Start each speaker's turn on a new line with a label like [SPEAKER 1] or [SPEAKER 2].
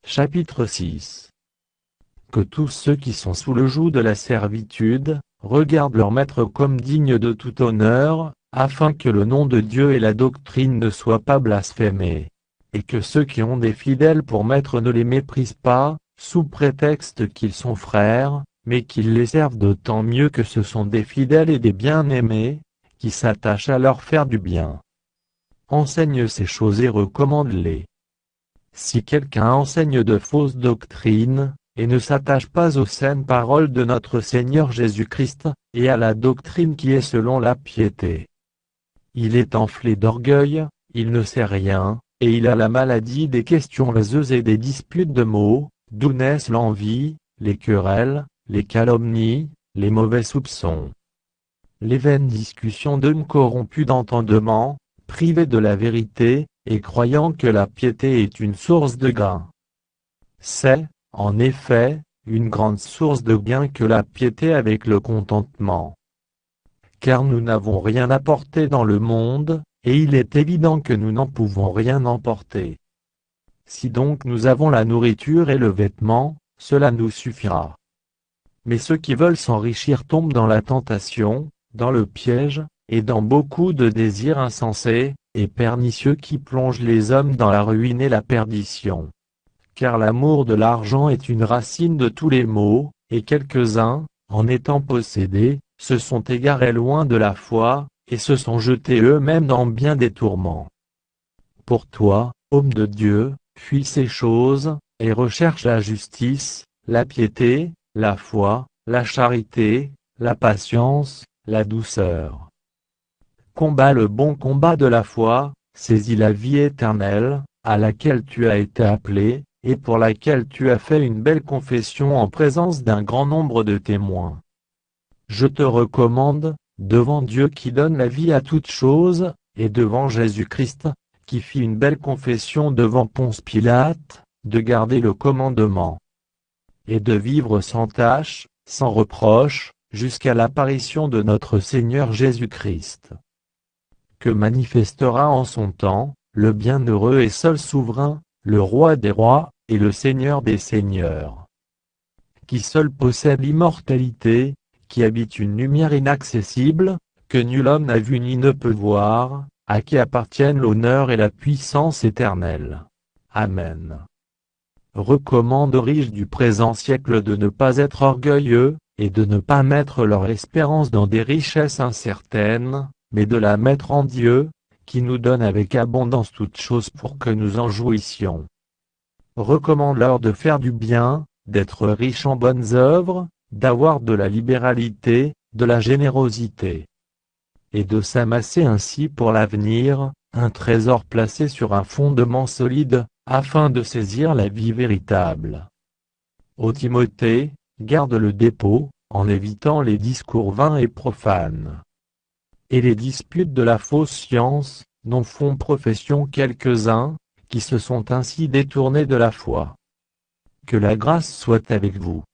[SPEAKER 1] Chapitre 6. Que tous ceux qui sont sous le joug de la servitude, regardent leur maître comme digne de tout honneur, afin que le nom de Dieu et la doctrine ne soient pas blasphémés. Et que ceux qui ont des fidèles pour maître ne les méprisent pas, sous prétexte qu'ils sont frères, mais qu'ils les servent d'autant mieux que ce sont des fidèles et des bien-aimés, qui s'attachent à leur faire du bien. Enseigne ces choses et recommande-les. Si quelqu'un enseigne de fausses doctrines, et ne s'attache pas aux saines paroles de notre Seigneur Jésus-Christ, et à la doctrine qui est selon la piété, il est enflé d'orgueil, il ne sait rien, et il a la maladie des questions vaseuses et des disputes de mots, d'où naissent l'envie, les querelles, les calomnies, les mauvais soupçons, les vaines discussions d'hommes corrompus d'entendement, privés de la vérité, et croyant que la piété est une source de gain. C'est, en effet, une grande source de gain que la piété avec le contentement. Car nous n'avons rien apporté dans le monde, et il est évident que nous n'en pouvons rien emporter. Si donc nous avons la nourriture et le vêtement, cela nous suffira. Mais ceux qui veulent s'enrichir tombent dans la tentation, dans le piège, et dans beaucoup de désirs insensés, et pernicieux qui plongent les hommes dans la ruine et la perdition. Car l'amour de l'argent est une racine de tous les maux, et quelques-uns, en étant possédés, se sont égarés loin de la foi, et se sont jetés eux-mêmes dans bien des tourments. Pour toi, homme de Dieu, fuis ces choses, et recherche la justice, la piété, la foi, la charité, la patience, la douceur. Combat le bon combat de la foi, saisis la vie éternelle, à laquelle tu as été appelé, et pour laquelle tu as fait une belle confession en présence d'un grand nombre de témoins. Je te recommande, devant Dieu qui donne la vie à toutes choses, et devant Jésus-Christ, qui fit une belle confession devant Ponce Pilate, de garder le commandement, et de vivre sans tache, sans reproche, jusqu'à l'apparition de notre Seigneur Jésus-Christ, que manifestera en son temps, le bienheureux et seul souverain, le roi des rois, et le Seigneur des seigneurs, qui seul possède l'immortalité, qui habite une lumière inaccessible, que nul homme n'a vue ni ne peut voir, à qui appartiennent l'honneur et la puissance éternelle. Amen. Recommande aux riches du présent siècle de ne pas être orgueilleux, et de ne pas mettre leur espérance dans des richesses incertaines, mais de la mettre en Dieu, qui nous donne avec abondance toutes choses pour que nous en jouissions. Recommande-leur de faire du bien, d'être riches en bonnes œuvres, d'avoir de la libéralité, de la générosité, et de s'amasser ainsi pour l'avenir, un trésor placé sur un fondement solide, afin de saisir la vie véritable. Ô Timothée, garde le dépôt, en évitant les discours vains et profanes, et les disputes de la fausse science, dont font profession quelques-uns, qui se sont ainsi détournés de la foi. Que la grâce soit avec vous.